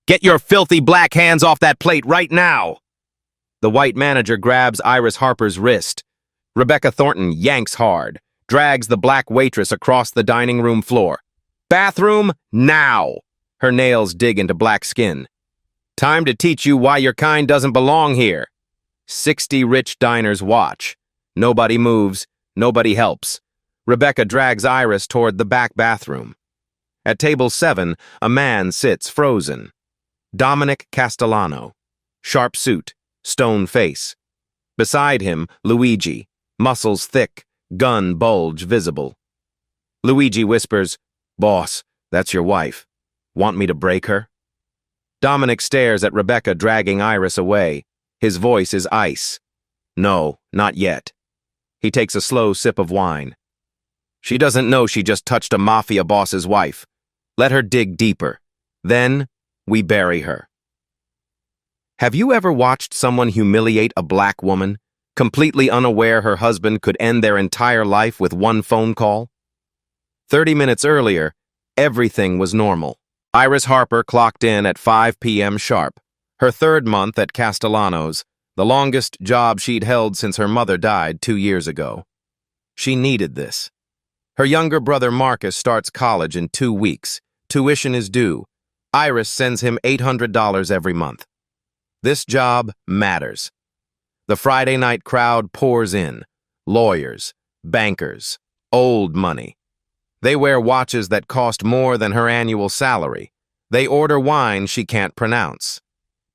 Get your filthy black hands off that plate right now! The white manager grabs Iris Harper's wrist. Rebecca Thornton yanks hard, drags the black waitress across the dining room floor. Bathroom, now! Her nails dig into black skin. Time to teach you why your kind doesn't belong here. 60 rich diners watch. Nobody moves, nobody helps. Rebecca drags Iris toward the back bathroom. At table 7, a man sits frozen. Dominic Castellano. Sharp suit, stone face. Beside him, Luigi, muscles thick, gun bulge visible. Luigi whispers, "Boss, that's your wife. Want me to break her?" Dominic stares at Rebecca dragging Iris away. His voice is ice. "No, not yet." He takes a slow sip of wine. "She doesn't know she just touched a mafia boss's wife. Let her dig deeper. Then, we bury her." Have you ever watched someone humiliate a black woman, completely unaware her husband could end their entire life with one phone call? 30 minutes earlier, everything was normal. Iris Harper clocked in at 5 p.m. sharp, her 3rd month at Castellano's, the longest job she'd held since her mother died 2 years ago. She needed this. Her younger brother Marcus starts college in 2 weeks. Tuition is due. Iris sends him $800 every month. This job matters. The Friday night crowd pours in. Lawyers, bankers, old money. They wear watches that cost more than her annual salary. They order wine she can't pronounce.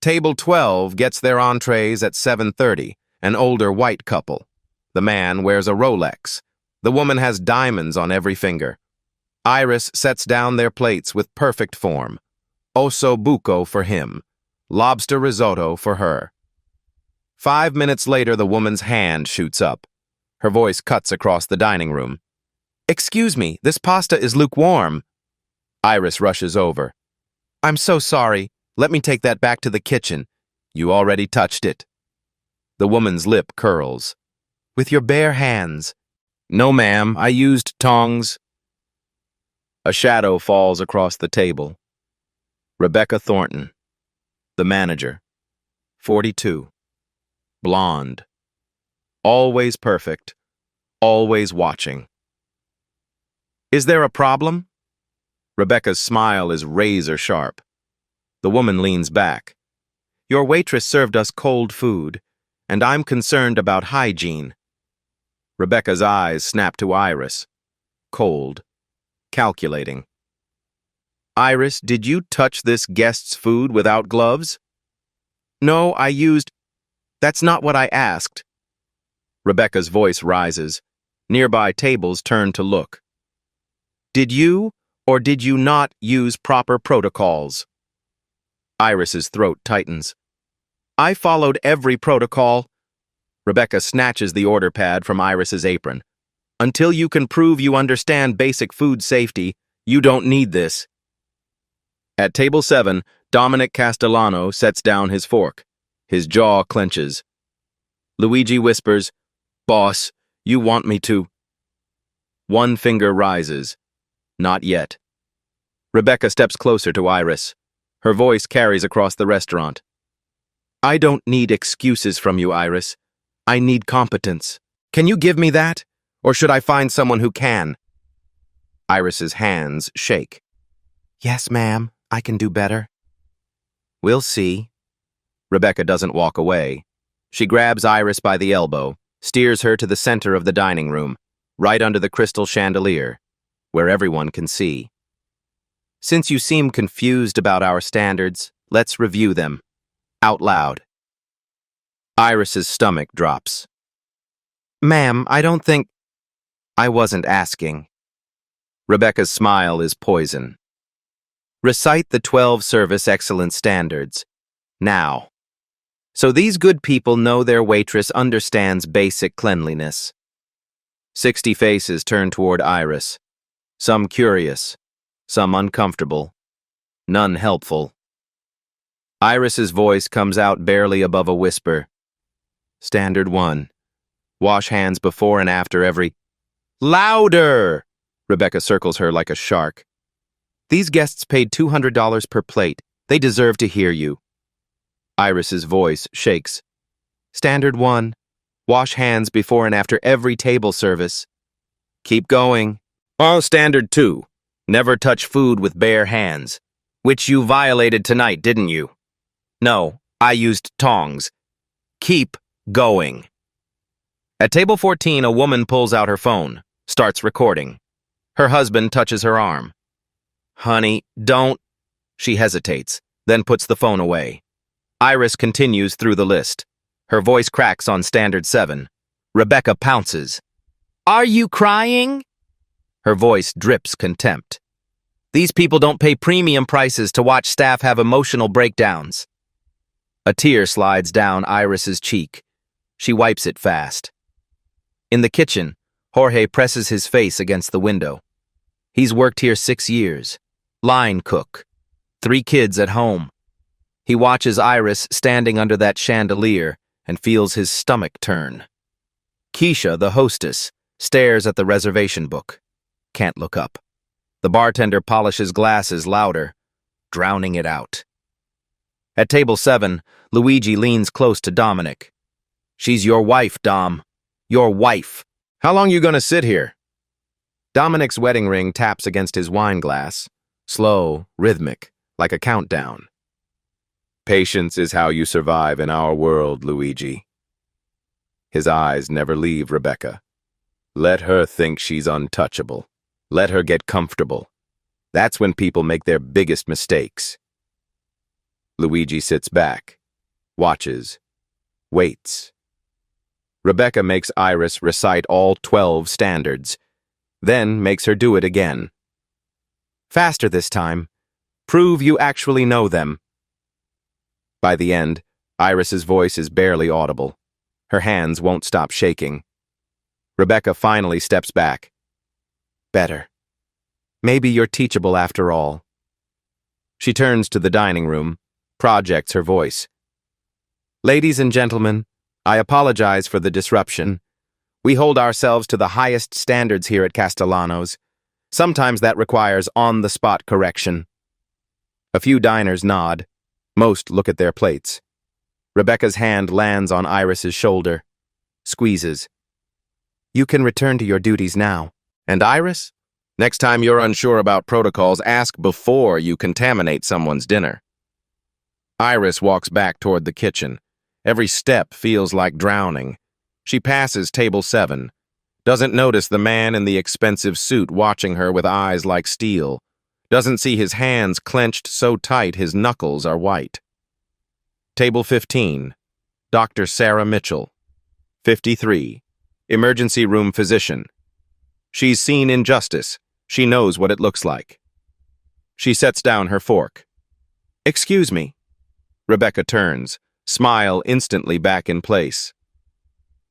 Table 12 gets their entrees at 7:30, an older white couple. The man wears a Rolex. The woman has diamonds on every finger. Iris sets down their plates with perfect form. Osso buco for him. Lobster risotto for her. 5 minutes later, the woman's hand shoots up. Her voice cuts across the dining room. "Excuse me, this pasta is lukewarm." Iris rushes over. "I'm so sorry. Let me take that back to the kitchen. You already touched it." The woman's lip curls. "With your bare hands." "No, ma'am, I used tongs." A shadow falls across the table. Rebecca Thornton, the manager, 42, blonde, always perfect, always watching. "Is there a problem?" Rebecca's smile is razor sharp. The woman leans back. "Your waitress served us cold food, and I'm concerned about hygiene." Rebecca's eyes snap to Iris. Cold. Calculating. "Iris, did you touch this guest's food without gloves?" "No, I used—" "That's not what I asked." Rebecca's voice rises. Nearby tables turn to look. "Did you or did you not use proper protocols?" Iris's throat tightens. "I followed every protocol." Rebecca snatches the order pad from Iris's apron. "Until you can prove you understand basic food safety, you don't need this." At table 7, Dominic Castellano sets down his fork. His jaw clenches. Luigi whispers, "Boss, you want me to—" One finger rises. Not yet. Rebecca steps closer to Iris. Her voice carries across the restaurant. "I don't need excuses from you, Iris. I need competence. Can you give me that? Or should I find someone who can?" Iris's hands shake. "Yes, ma'am. I can do better." "We'll see." Rebecca doesn't walk away. She grabs Iris by the elbow, steers her to the center of the dining room, right under the crystal chandelier, where everyone can see. "Since you seem confused about our standards, let's review them. Out loud." Iris's stomach drops. "Ma'am, I don't think—" "I wasn't asking." Rebecca's smile is poison. "Recite the 12 service excellence standards. Now." So these good people know their waitress understands basic cleanliness. 60 faces turn toward Iris. Some curious, some uncomfortable, none helpful. Iris's voice comes out barely above a whisper. Standard 1. Wash hands before and after every— Louder! Rebecca circles her like a shark. These guests paid $200 per plate. They deserve to hear you. Iris's voice shakes. Standard 1. Wash hands before and after every table service. Keep going. Oh, Standard 2. Never touch food with bare hands. Which you violated tonight, didn't you? No, I used tongs. Keep going. At table 14, a woman pulls out her phone, starts recording. Her husband touches her arm. Honey, don't. She hesitates, then puts the phone away. Iris continues through the list. Her voice cracks on Standard 7. Rebecca pounces. Are you crying? Her voice drips contempt. These people don't pay premium prices to watch staff have emotional breakdowns. A tear slides down Iris's cheek. She wipes it fast. In the kitchen, Jorge presses his face against the window. He's worked here 6 years. Line cook. 3 kids at home. He watches Iris standing under that chandelier and feels his stomach turn. Keisha, the hostess, stares at the reservation book. Can't look up. The bartender polishes glasses louder, drowning it out. At table 7, Luigi leans close to Dominic. She's your wife, Dom. Your wife. How long you gonna sit here? Dominic's wedding ring taps against his wine glass. Slow, rhythmic, like a countdown. Patience is how you survive in our world, Luigi. His eyes never leave Rebecca. Let her think she's untouchable. Let her get comfortable. That's when people make their biggest mistakes. Luigi sits back, watches, waits. Rebecca makes Iris recite all 12 standards, then makes her do it again. Faster this time. Prove you actually know them. By the end, Iris's voice is barely audible. Her hands won't stop shaking. Rebecca finally steps back. Better. Maybe you're teachable after all. She turns to the dining room, projects her voice. Ladies and gentlemen, I apologize for the disruption. We hold ourselves to the highest standards here at Castellanos. Sometimes that requires on-the-spot correction. A few diners nod. Most look at their plates. Rebecca's hand lands on Iris's shoulder. Squeezes. You can return to your duties now. And Iris? Next time you're unsure about protocols, ask before you contaminate someone's dinner. Iris walks back toward the kitchen. Every step feels like drowning. She passes table 7. Doesn't notice the man in the expensive suit watching her with eyes like steel. Doesn't see his hands clenched so tight his knuckles are white. Table 15. Dr. Sarah Mitchell. 53. Emergency room physician. She's seen injustice. She knows what it looks like. She sets down her fork. Excuse me. Rebecca turns, smile instantly back in place.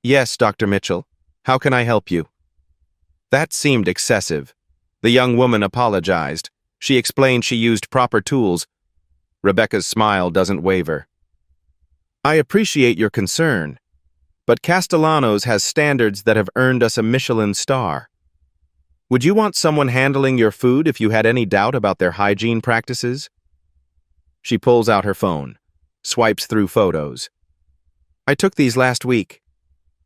Yes, Dr. Mitchell. How can I help you? That seemed excessive. The young woman apologized. She explained she used proper tools. Rebecca's smile doesn't waver. I appreciate your concern, but Castellanos has standards that have earned us a Michelin star. Would you want someone handling your food if you had any doubt about their hygiene practices? She pulls out her phone, swipes through photos. I took these last week.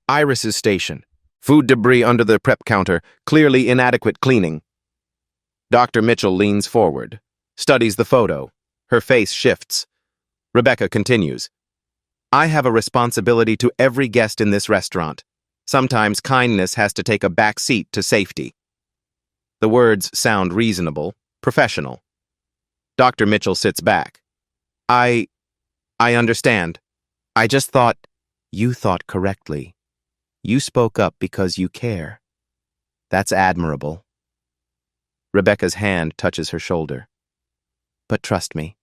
Iris's station. Food debris under the prep counter, clearly inadequate cleaning. Dr. Mitchell leans forward, studies the photo. Her face shifts. Rebecca continues. I have a responsibility to every guest in this restaurant. Sometimes kindness has to take a back seat to safety. The words sound reasonable, professional. Dr. Mitchell sits back. I understand. I just thought, you thought correctly. You spoke up because you care. That's admirable. Rebecca's hand touches her shoulder. But trust me,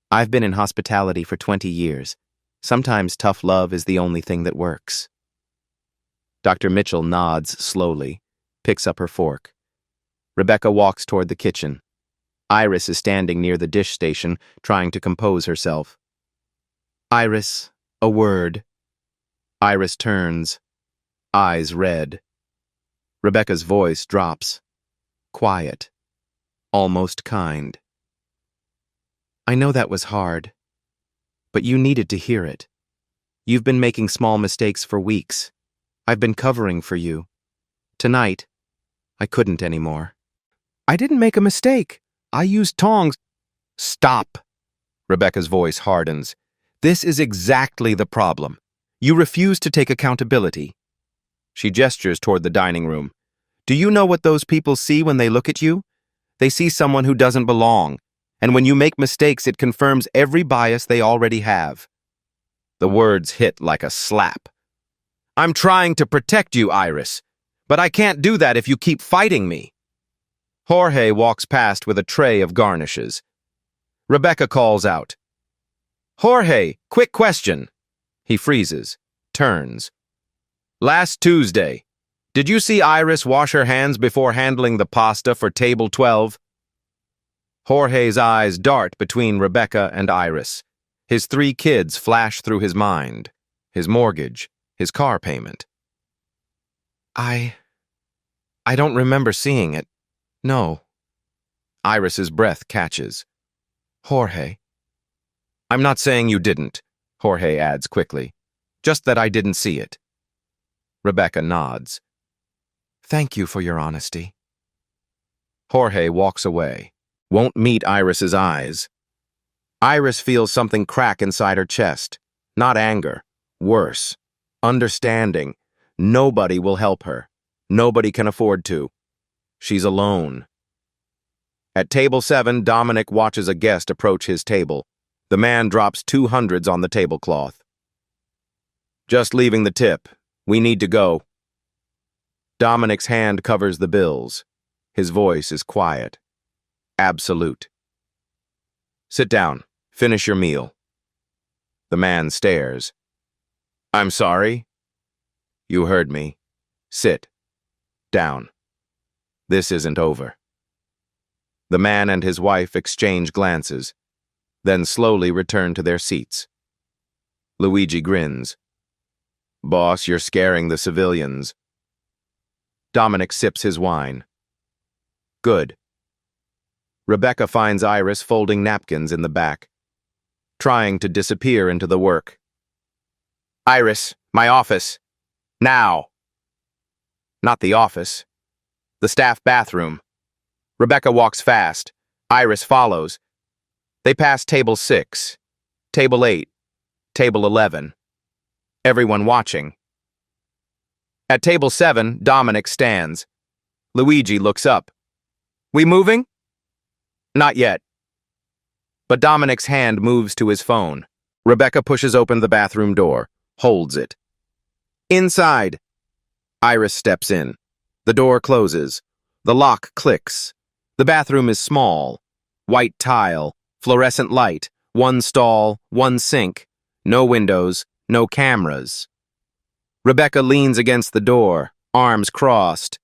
I've been in hospitality for 20 years. Sometimes tough love is the only thing that works. Dr. Mitchell nods slowly, picks up her fork. Rebecca walks toward the kitchen. Iris is standing near the dish station, trying to compose herself. Iris, a word. Iris turns, eyes red. Rebecca's voice drops. Quiet, almost kind. I know that was hard, but you needed to hear it. You've been making small mistakes for weeks. I've been covering for you. Tonight, I couldn't anymore. I didn't make a mistake. I used tongs. Stop. Rebecca's voice hardens. This is exactly the problem. You refuse to take accountability. She gestures toward the dining room. Do you know what those people see when they look at you? They see someone who doesn't belong, and when you make mistakes, it confirms every bias they already have. The words hit like a slap. I'm trying to protect you, Iris, but I can't do that if you keep fighting me. Jorge walks past with a tray of garnishes. Rebecca calls out, Jorge, quick question. He freezes, turns. Last Tuesday, did you see Iris wash her hands before handling the pasta for table 12? Jorge's eyes dart between Rebecca and Iris. His 3 kids flash through his mind. His mortgage, his car payment. I don't remember seeing it. No. Iris's breath catches. Jorge. I'm not saying you didn't, Jorge adds quickly. Just that I didn't see it. Rebecca nods. Thank you for your honesty. Jorge walks away. Won't meet Iris's eyes. Iris feels something crack inside her chest. Not anger. Worse. Understanding. Nobody will help her. Nobody can afford to. She's alone. At table 7, Dominic watches a guest approach his table. The man drops 2 hundreds on the tablecloth. Just leaving the tip. We need to go. Dominic's hand covers the bills. His voice is quiet. Absolute. Sit down. Finish your meal. The man stares. I'm sorry. You heard me. Sit. Down. This isn't over. The man and his wife exchange glances, then slowly return to their seats. Luigi grins. Boss, you're scaring the civilians. Dominic sips his wine. Good. Rebecca finds Iris folding napkins in the back, trying to disappear into the work. Iris, my office. Now. Not the office. The staff bathroom. Rebecca walks fast. Iris follows. They pass table 6, table 8, table 11. Everyone watching. At table 7, Dominic stands. Luigi looks up. We moving? Not yet. But Dominic's hand moves to his phone. Rebecca pushes open the bathroom door, holds it. Inside. Iris steps in. The door closes. The lock clicks. The bathroom is small. White tile, fluorescent light, 1 stall, 1 sink, no windows, no cameras. Rebecca leans against the door, arms crossed.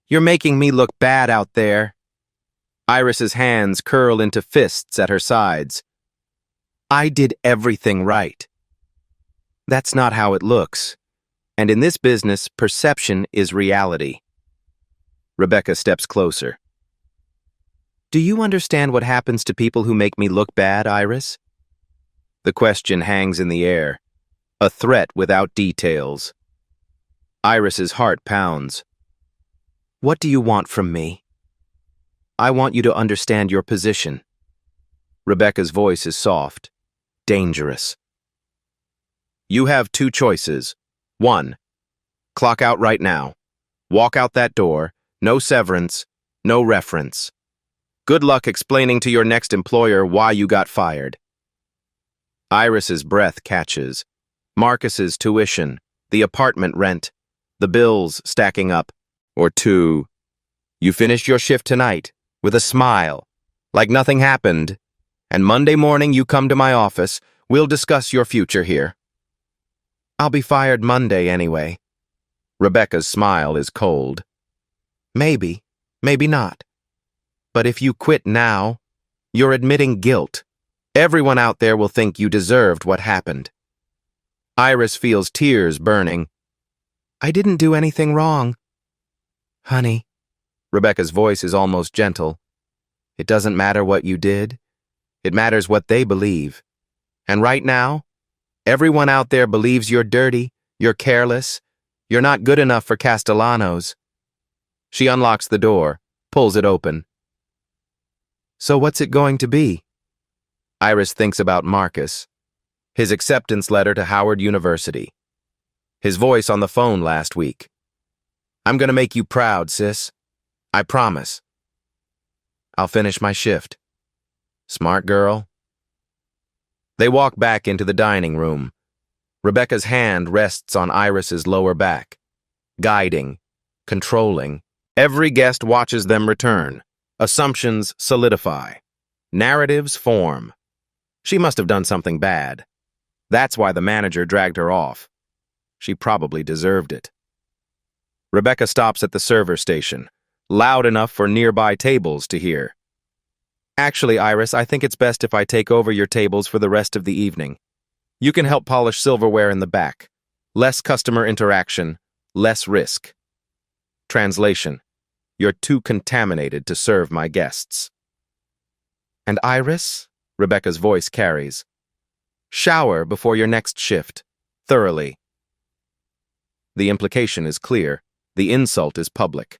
You're making me look bad out there. Iris's hands curl into fists at her sides. I did everything right. That's not how it looks. And in this business, perception is reality. Rebecca steps closer. Do you understand what happens to people who make me look bad, Iris? The question hangs in the air, a threat without details. Iris's heart pounds. What do you want from me? I want you to understand your position. Rebecca's voice is soft, dangerous. You have 2 choices. 1. Clock out right now. Walk out that door. No severance. No reference. Good luck explaining to your next employer why you got fired. Iris's breath catches. Marcus's tuition, the apartment rent, the bills stacking up. Or 2. You finished your shift tonight with a smile, like nothing happened, and Monday morning you come to my office. We'll discuss your future here. I'll be fired Monday anyway. Rebecca's smile is cold. Maybe, maybe not. But if you quit now, you're admitting guilt. Everyone out there will think you deserved what happened. Iris feels tears burning. I didn't do anything wrong. Honey, Rebecca's voice is almost gentle. It doesn't matter what you did. It matters what they believe. And right now, everyone out there believes you're dirty, you're careless, you're not good enough for Castellanos. She unlocks the door, pulls it open. So what's it going to be? Iris thinks about Marcus, his acceptance letter to Howard University, his voice on the phone last week. I'm gonna make you proud, sis. I promise. I'll finish my shift. Smart girl. They walk back into the dining room. Rebecca's hand rests on Iris's lower back, guiding, controlling. Every guest watches them return. Assumptions solidify. Narratives form. She must have done something bad. That's why the manager dragged her off. She probably deserved it. Rebecca stops at the server station, loud enough for nearby tables to hear. Actually, Iris, I think it's best if I take over your tables for the rest of the evening. You can help polish silverware in the back. Less customer interaction, less risk. Translation: You're too contaminated to serve my guests. And Iris? Rebecca's voice carries. Shower before your next shift, thoroughly. The implication is clear. The insult is public.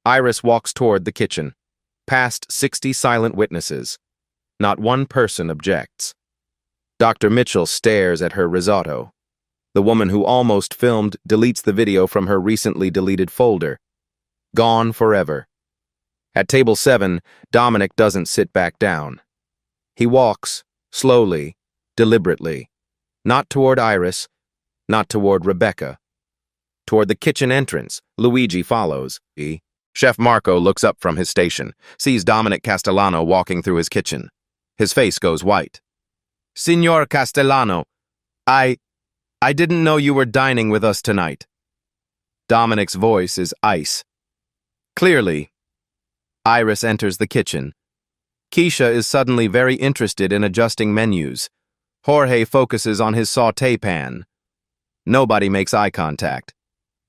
Iris walks toward the kitchen, past 60 silent witnesses. Not one person objects. Dr. Mitchell stares at her risotto. The woman who almost filmed deletes the video from her recently deleted folder. Gone forever. At table 7, Dominic doesn't sit back down. He walks, slowly, deliberately. Not toward Iris, not toward Rebecca. Toward the kitchen entrance, Luigi follows. Chef Marco looks up from his station, sees Dominic Castellano walking through his kitchen. His face goes white. Signor Castellano, I didn't know you were dining with us tonight. Dominic's voice is ice. Clearly. Iris enters the kitchen. Keisha is suddenly very interested in adjusting menus. Jorge focuses on his sauté pan. Nobody makes eye contact.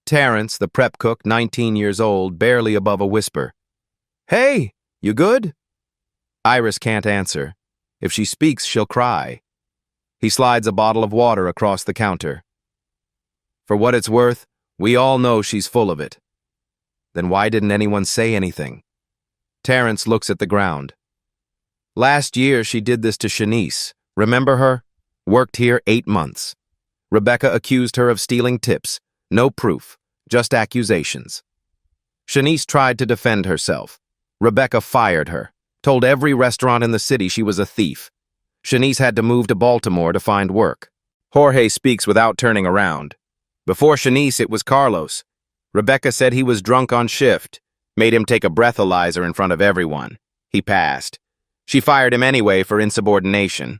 Terrence, the prep cook, 19 years old, barely above a whisper. Hey, you good? Iris can't answer. If she speaks, she'll cry. He slides a bottle of water across the counter. For what it's worth, we all know she's full of it. Then why didn't anyone say anything? Terrence looks at the ground. Last year, she did this to Shanice. Remember her? Worked here 8 months. Rebecca accused her of stealing tips. No proof, just accusations. Shanice tried to defend herself. Rebecca fired her, told every restaurant in the city she was a thief. Shanice had to move to Baltimore to find work. Jorge speaks without turning around. Before Shanice, it was Carlos. Rebecca said he was drunk on shift, made him take a breathalyzer in front of everyone. He passed. She fired him anyway for insubordination.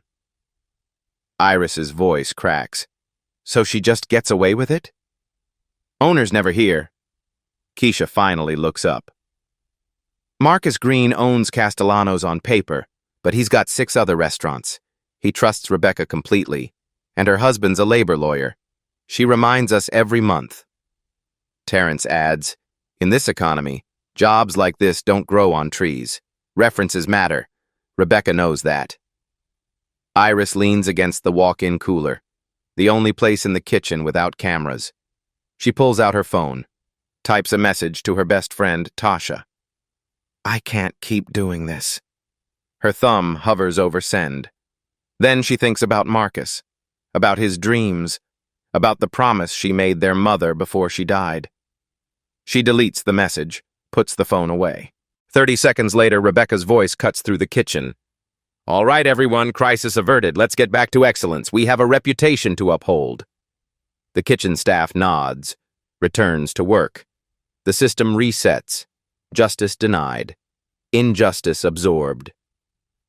Iris's voice cracks. So she just gets away with it? Owner's never here. Keisha finally looks up. Marcus Green owns Castellanos on paper, but he's got 6 other restaurants. He trusts Rebecca completely, and her husband's a labor lawyer. She reminds us every month. Terrence adds, in this economy, jobs like this don't grow on trees. References matter. Rebecca knows that. Iris leans against the walk-in cooler, the only place in the kitchen without cameras. She pulls out her phone, types a message to her best friend, Tasha. I can't keep doing this. Her thumb hovers over send. Then she thinks about Marcus, about his dreams, about the promise she made their mother before she died. She deletes the message, puts the phone away. 30 seconds later, Rebecca's voice cuts through the kitchen. All right, everyone, crisis averted. Let's get back to excellence. We have a reputation to uphold. The kitchen staff nods, returns to work. The system resets. Justice denied. Injustice absorbed.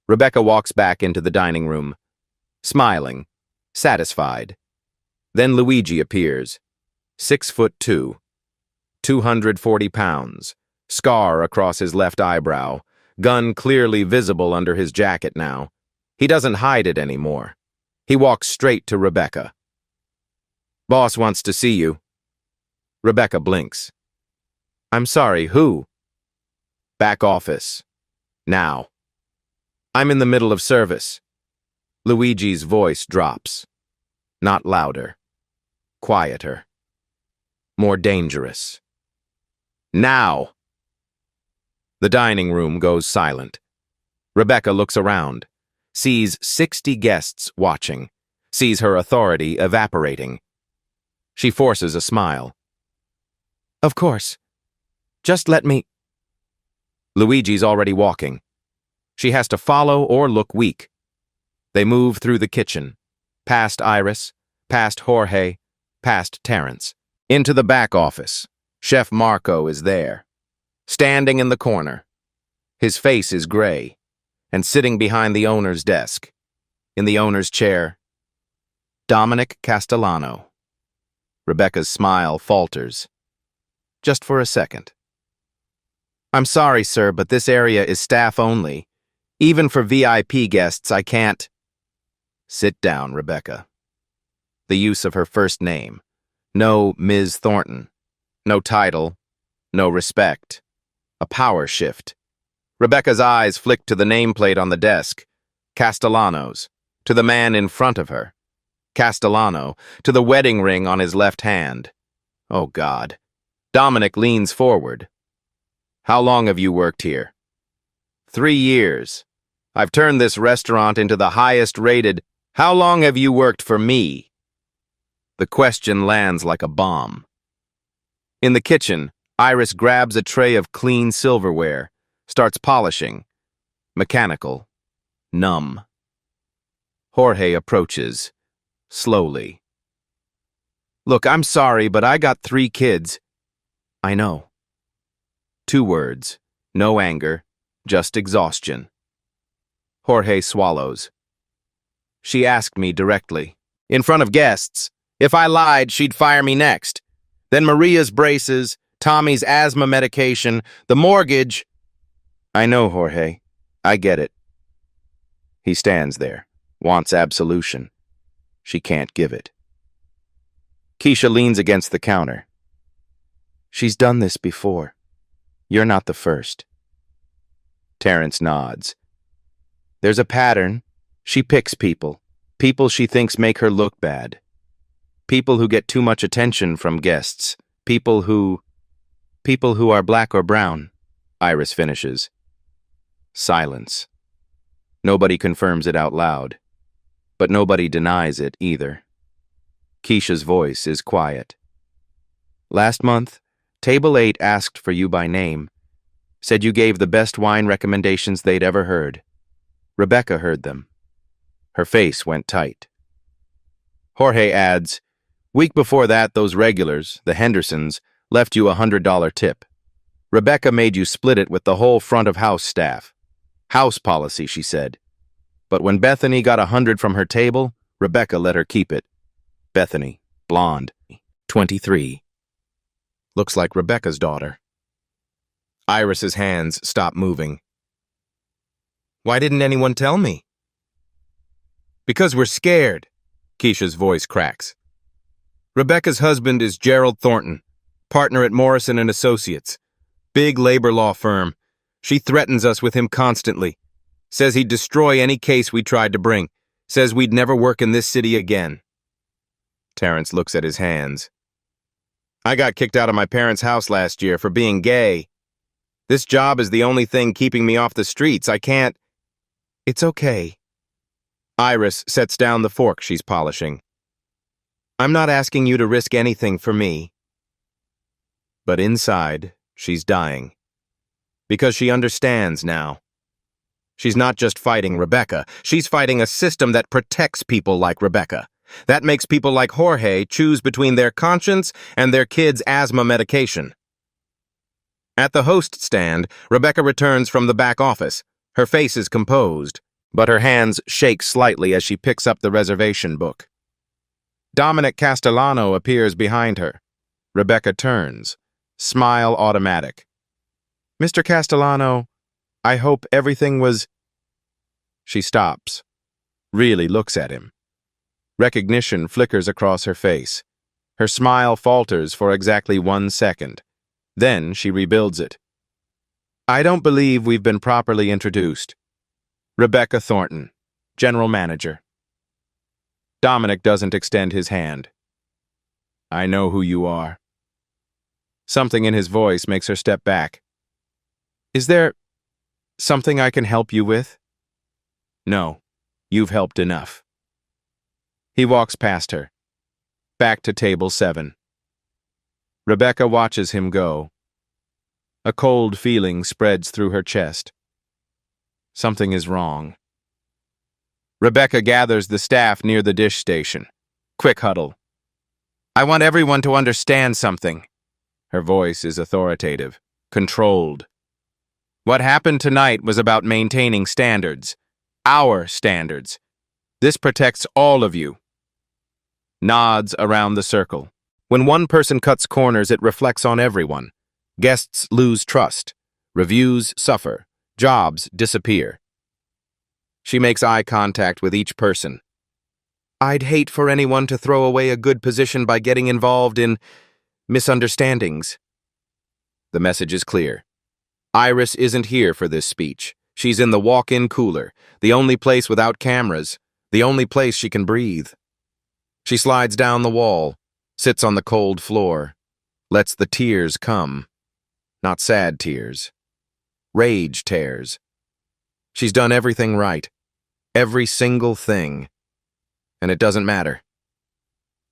Rebecca walks back into the dining room, smiling, satisfied. Then Luigi appears. 6'2", 240 pounds, scar across his left eyebrow, gun clearly visible under his jacket now. He doesn't hide it anymore. He walks straight to Rebecca. Boss wants to see you. Rebecca blinks. I'm sorry, who? Back office. Now. I'm in the middle of service. Luigi's voice drops. Not louder. Quieter. More dangerous. Now! The dining room goes silent. Rebecca looks around, sees 60 guests watching, sees her authority evaporating. She forces a smile. Of course. Just let me... Luigi's already walking. She has to follow or look weak. They move through the kitchen, past Iris, past Jorge, past Terrence. Into the back office. Chef Marco is there, standing in the corner. His face is gray, and sitting behind the owner's desk, in the owner's chair, Dominic Castellano. Rebecca's smile falters. Just for a second. I'm sorry, sir, but this area is staff only. Even for VIP guests, I can't... Sit down, Rebecca. The use of her first name. No Ms. Thornton. No title. No respect. A power shift. Rebecca's eyes flick to the nameplate on the desk. Castellano's. To the man in front of her. Castellano. To the wedding ring on his left hand. Oh, God. Dominic leans forward. How long have you worked here? 3 years. I've turned this restaurant into the highest rated... How long have you worked for me? The question lands like a bomb. In the kitchen, Iris grabs a tray of clean silverware, starts polishing. Mechanical. Numb. Jorge approaches. Slowly. Look, I'm sorry, but I got 3 kids. I know. 2 words. No anger. Just exhaustion. Jorge swallows. She asked me directly, in front of guests. If I lied, she'd fire me next. Then Maria's braces, Tommy's asthma medication, the mortgage. I know, Jorge. I get it. He stands there, wants absolution. She can't give it. Keisha leans against the counter. She's done this before. You're not the first. Terrence nods. There's a pattern. She picks people. People she thinks make her look bad. People who get too much attention from guests. People who are black or brown. Iris finishes. Silence. Nobody confirms it out loud. But nobody denies it either. Keisha's voice is quiet. Last month, Table 8 asked for you by name. Said you gave the best wine recommendations they'd ever heard. Rebecca heard them. Her face went tight. Jorge adds, week before that, those regulars, the Hendersons, left you $100 tip. Rebecca made you split it with the whole front of house staff. House policy, she said. But when Bethany got $100 from her table, Rebecca let her keep it. Bethany, blonde, 23. Looks like Rebecca's daughter. Iris's hands stop moving. Why didn't anyone tell me? Because we're scared, Keisha's voice cracks. Rebecca's husband is Gerald Thornton, partner at Morrison & Associates, big labor law firm. She threatens us with him constantly. Says he'd destroy any case we tried to bring. Says we'd never work in this city again. Terrence looks at his hands. I got kicked out of my parents' house last year for being gay. This job is the only thing keeping me off the streets. I can't... It's okay. Iris sets down the fork she's polishing. I'm not asking you to risk anything for me. But inside, she's dying. Because she understands now. She's not just fighting Rebecca. She's fighting a system that protects people like Rebecca. That makes people like Jorge choose between their conscience and their kid's asthma medication. At the host stand, Rebecca returns from the back office. Her face is composed, but her hands shake slightly as she picks up the reservation book. Dominic Castellano appears behind her. Rebecca turns, smile automatic. Mr. Castellano, I hope everything was... She stops, really looks at him. Recognition flickers across her face. Her smile falters for exactly 1 second. Then she rebuilds it. I don't believe we've been properly introduced. Rebecca Thornton, General Manager. Dominic doesn't extend his hand. I know who you are. Something in his voice makes her step back. Is there something I can help you with? No, you've helped enough. He walks past her, back to table 7. Rebecca watches him go. A cold feeling spreads through her chest. Something is wrong. Rebecca gathers the staff near the dish station. Quick huddle. I want everyone to understand something. Her voice is authoritative, controlled. What happened tonight was about maintaining standards. Our standards. This protects all of you. Nods around the circle. When one person cuts corners, it reflects on everyone. Guests lose trust. Reviews suffer. Jobs disappear. She makes eye contact with each person. I'd hate for anyone to throw away a good position by getting involved in misunderstandings. The message is clear. Iris isn't here for this speech. She's in the walk-in cooler, the only place without cameras, the only place she can breathe. She slides down the wall, sits on the cold floor, lets the tears come. Not sad tears. Rage tears. She's done everything right. Every single thing. And it doesn't matter.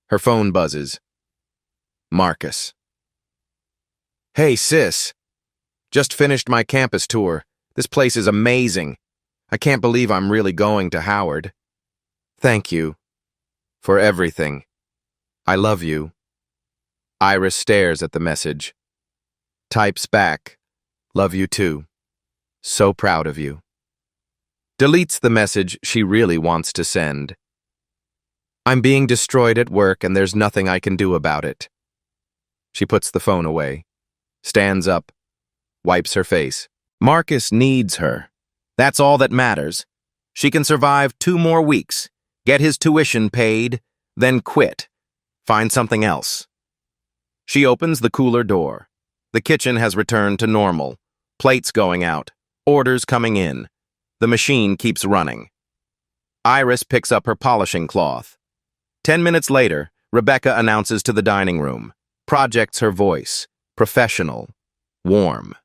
Her phone buzzes. Marcus. Hey, sis. Just finished my campus tour. This place is amazing. I can't believe I'm really going to Howard. Thank you. For everything. I love you. Iris stares at the message. Types back. Love you too. So proud of you. Deletes the message she really wants to send. I'm being destroyed at work and there's nothing I can do about it. She puts the phone away, stands up, wipes her face. Marcus needs her. That's all that matters. She can survive 2 more weeks, get his tuition paid, then quit. Find something else. She opens the cooler door. The kitchen has returned to normal. Plates going out. Orders coming in. The machine keeps running. Iris picks up her polishing cloth. 10 minutes later, Rebecca announces to the dining room. Projects her voice. Professional. Warm.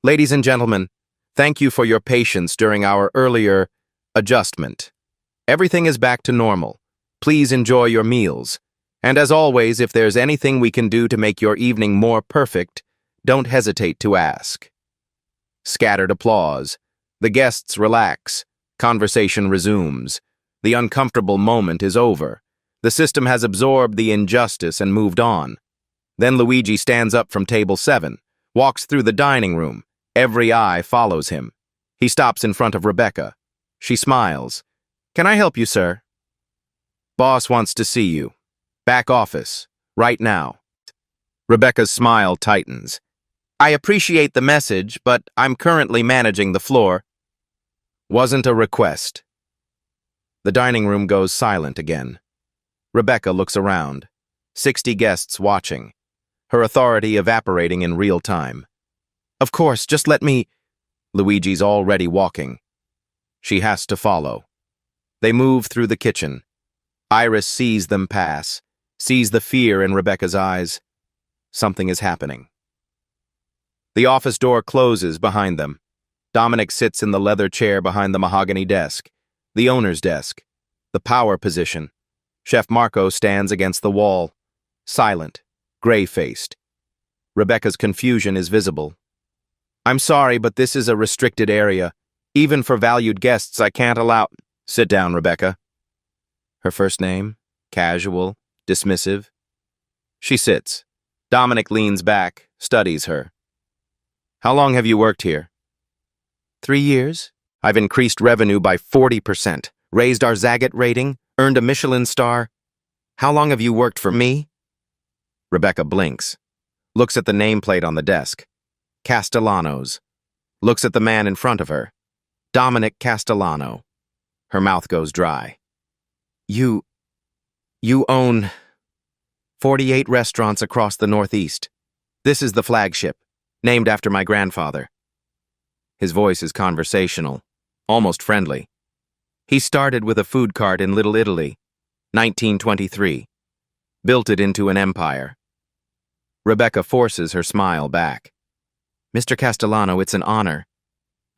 Ladies and gentlemen, thank you for your patience during our earlier adjustment. Everything is back to normal. Please enjoy your meals. And as always, if there's anything we can do to make your evening more perfect, don't hesitate to ask. Scattered applause. The guests relax. Conversation resumes. The uncomfortable moment is over. The system has absorbed the injustice and moved on. Then Luigi stands up from table 7, walks through the dining room. Every eye follows him. He stops in front of Rebecca. She smiles. Can I help you, sir? Boss wants to see you. Back office. Right now. Rebecca's smile tightens. I appreciate the message, but I'm currently managing the floor. Wasn't a request. The dining room goes silent again. Rebecca looks around. 60 guests watching. Her authority evaporating in real time. Of course, just let me... Luigi's already walking. She has to follow. They move through the kitchen. Iris sees them pass, sees the fear in Rebecca's eyes. Something is happening. The office door closes behind them. Dominic sits in the leather chair behind the mahogany desk, the owner's desk, the power position. Chef Marco stands against the wall, silent, gray-faced. Rebecca's confusion is visible. I'm sorry, but this is a restricted area. Even for valued guests, I can't allow... Sit down, Rebecca. Her first name, casual, dismissive. She sits. Dominic leans back, studies her. How long have you worked here? 3 years. I've increased revenue by 40%, raised our Zagat rating, earned a Michelin star. How long have you worked for me? Rebecca blinks, looks at the nameplate on the desk. Castellanos. Looks at the man in front of her. Dominic Castellano. Her mouth goes dry. You own 48 restaurants across the Northeast. This is the flagship, named after my grandfather. His voice is conversational, almost friendly. He started with a food cart in Little Italy, 1923. Built it into an empire. Rebecca forces her smile back. Mr. Castellano, it's an honor.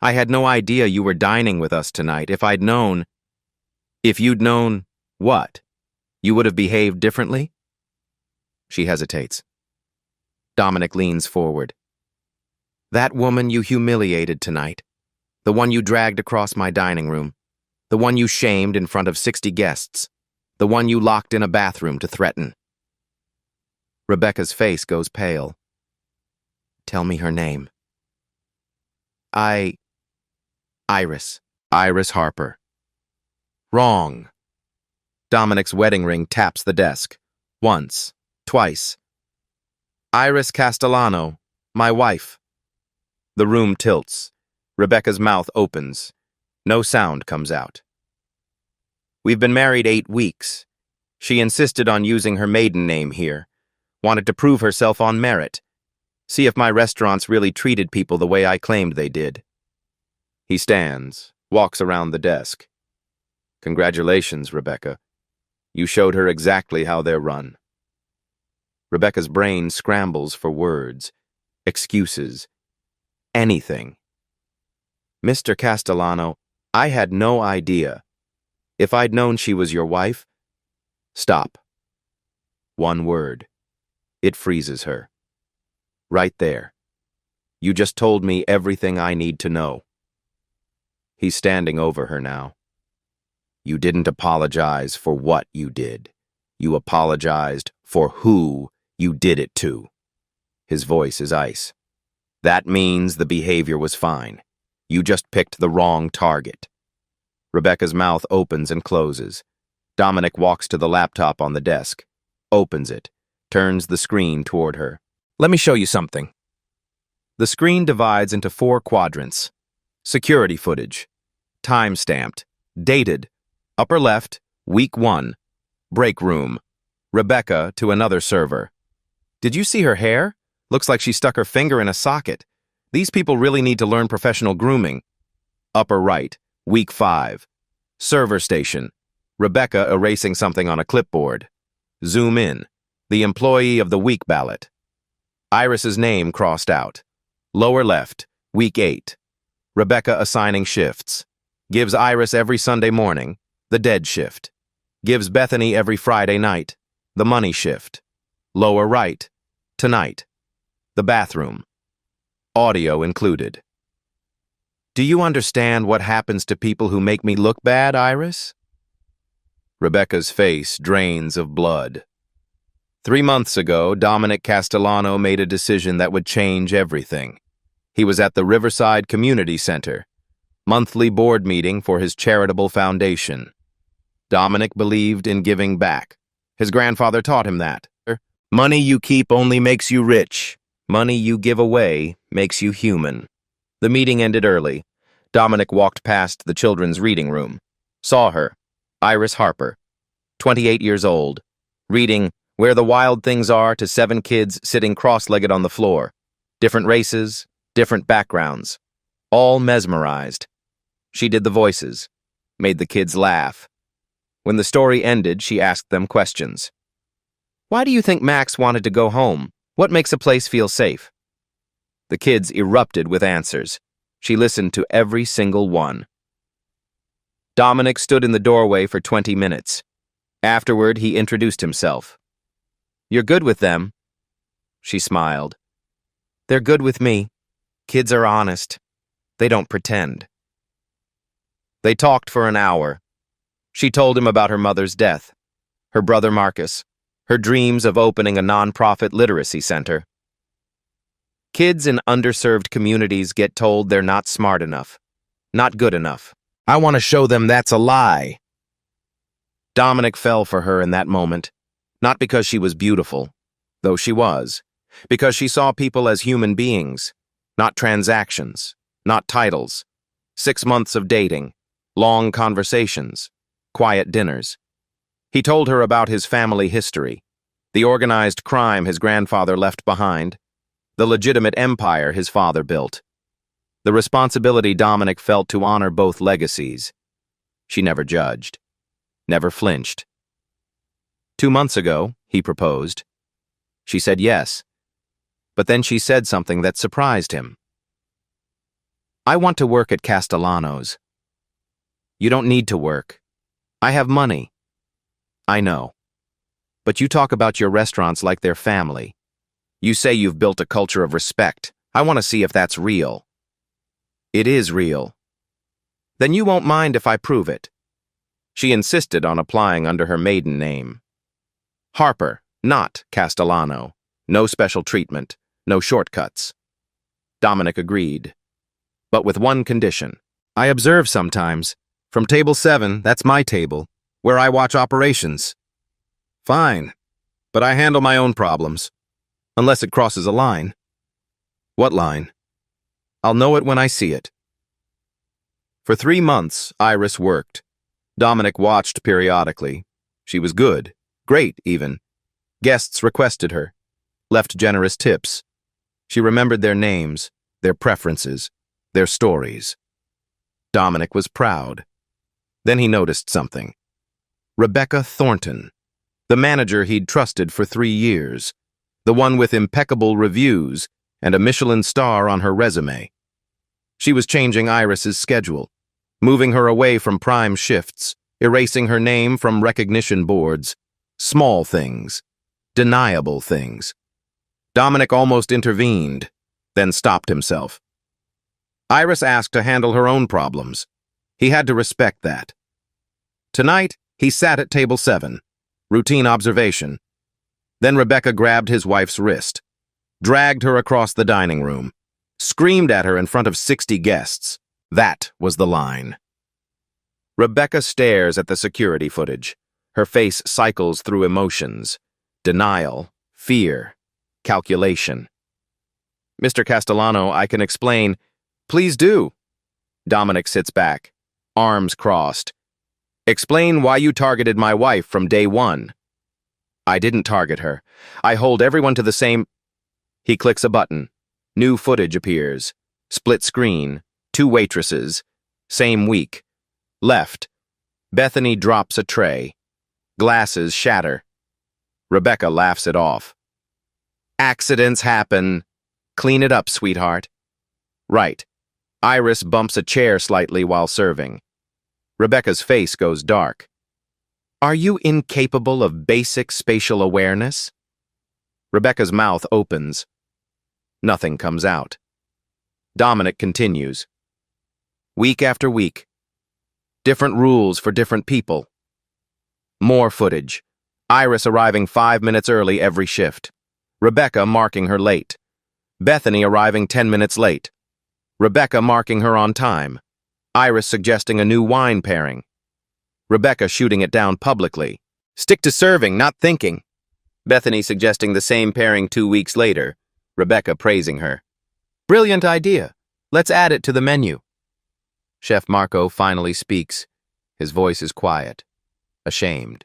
I had no idea you were dining with us tonight. If I'd known... If you'd known what? You would have behaved differently? She hesitates. Dominic leans forward. That woman you humiliated tonight. The one you dragged across my dining room. The one you shamed in front of 60 guests. The one you locked in a bathroom to threaten. Rebecca's face goes pale. Tell me her name. Iris. Iris Harper. Wrong. Dominic's wedding ring taps the desk. Once. Twice. Iris Castellano, my wife. The room tilts. Rebecca's mouth opens. No sound comes out. We've been married 8 weeks. She insisted on using her maiden name here. Wanted to prove herself on merit. See if my restaurants really treated people the way I claimed they did. He stands, walks around the desk. Congratulations, Rebecca. You showed her exactly how they're run. Rebecca's brain scrambles for words, excuses, anything. Mr. Castellano, I had no idea. If I'd known she was your wife... Stop. One word. It freezes her. Right there. You just told me everything I need to know. He's standing over her now. You didn't apologize for what you did. You apologized for who you did it to. His voice is ice. That means the behavior was fine. You just picked the wrong target. Rebecca's mouth opens and closes. Dominic walks to the laptop on the desk, opens it, turns the screen toward her. Let me show you something. The screen divides into 4 quadrants. Security footage. Time-stamped. Dated. Upper left, week 1. Break room. Rebecca to another server. Did you see her hair? Looks like she stuck her finger in a socket. These people really need to learn professional grooming. Upper right, week 5. Server station. Rebecca erasing something on a clipboard. Zoom in. The employee of the week ballot. Iris's name crossed out. Lower left, week 8. Rebecca assigning shifts. Gives Iris every Sunday morning, the dead shift. Gives Bethany every Friday night, the money shift. Lower right, tonight. The bathroom. Audio included. Do you understand what happens to people who make me look bad, Iris? Rebecca's face drains of blood. 3 months ago, Dominic Castellano made a decision that would change everything. He was at the Riverside Community Center, monthly board meeting for his charitable foundation. Dominic believed in giving back. His grandfather taught him that. Money you keep only makes you rich. Money you give away makes you human. The meeting ended early. Dominic walked past the children's reading room. Saw her, Iris Harper, 28 years old, reading Where the Wild Things Are to 7 kids sitting cross-legged on the floor. Different races, different backgrounds. All mesmerized. She did the voices, made the kids laugh. When the story ended, she asked them questions. Why do you think Max wanted to go home? What makes a place feel safe? The kids erupted with answers. She listened to every single one. Dominic stood in the doorway for 20 minutes. Afterward, he introduced himself. You're good with them. She smiled. They're good with me. Kids are honest. They don't pretend. They talked for an hour. She told him about her mother's death, her brother Marcus, her dreams of opening a nonprofit literacy center. Kids in underserved communities get told they're not smart enough, not good enough. I want to show them that's a lie. Dominic fell for her in that moment, not because she was beautiful, though she was, because she saw people as human beings, not transactions, not titles. 6 months of dating, long conversations, quiet dinners. He told her about his family history, the organized crime his grandfather left behind, the legitimate empire his father built. the responsibility Dominic felt to honor both legacies. She never judged, never flinched. 2 months ago, he proposed. She said yes, but then she said something that surprised him. "I want to work at Castellano's." "You don't need to work. I have money." "I know. But you talk about your restaurants like they're family. You say you've built a culture of respect. I want to see if that's real." "It is real." "Then you won't mind if I prove it." She insisted on applying under her maiden name. Harper, not Castellano. No special treatment, no shortcuts. Dominic agreed, but with one condition. "I observe sometimes. From table 7, that's my table, where I watch operations." "Fine, but I handle my own problems. Unless it crosses a line." "What line?" "I'll know it when I see it." For 3 months, Iris worked. Dominic watched periodically. She was good, great even. Guests requested her, left generous tips. She remembered their names, their preferences, their stories. Dominic was proud. Then he noticed something. Rebecca Thornton, the manager he'd trusted for 3 years, the one with impeccable reviews and a Michelin star on her resume. She was changing Iris's schedule, moving her away from prime shifts, erasing her name from recognition boards. Small things, deniable things. Dominic almost intervened, then stopped himself. Iris asked to handle her own problems. He had to respect that. Tonight, he sat at table 7, routine observation. Then Rebecca grabbed his wife's wrist, dragged her across the dining room, screamed at her in front of 60 guests. That was the line. Rebecca stares at the security footage. Her face cycles through emotions: denial, fear, calculation. "Mr. Castellano, I can explain." "Please do." Dominic sits back, arms crossed. "Explain why you targeted my wife from day 1. "I didn't target her. I hold everyone to the same—" He clicks a button. New footage appears. Split screen. 2 waitresses. Same week. Left. Bethany drops a tray. Glasses shatter. Rebecca laughs it off. "Accidents happen. Clean it up, sweetheart." Right. Iris bumps a chair slightly while serving. Rebecca's face goes dark. "Are you incapable of basic spatial awareness?" Rebecca's mouth opens. Nothing comes out. Dominic continues. Week after week. Different rules for different people. More footage. Iris arriving 5 minutes early every shift. Rebecca marking her late. Bethany arriving 10 minutes late. Rebecca marking her on time. Iris suggesting a new wine pairing. Rebecca shooting it down publicly. "Stick to serving, not thinking." Bethany suggesting the same pairing 2 weeks later. Rebecca praising her. "Brilliant idea. Let's add it to the menu." Chef Marco finally speaks. His voice is quiet, ashamed.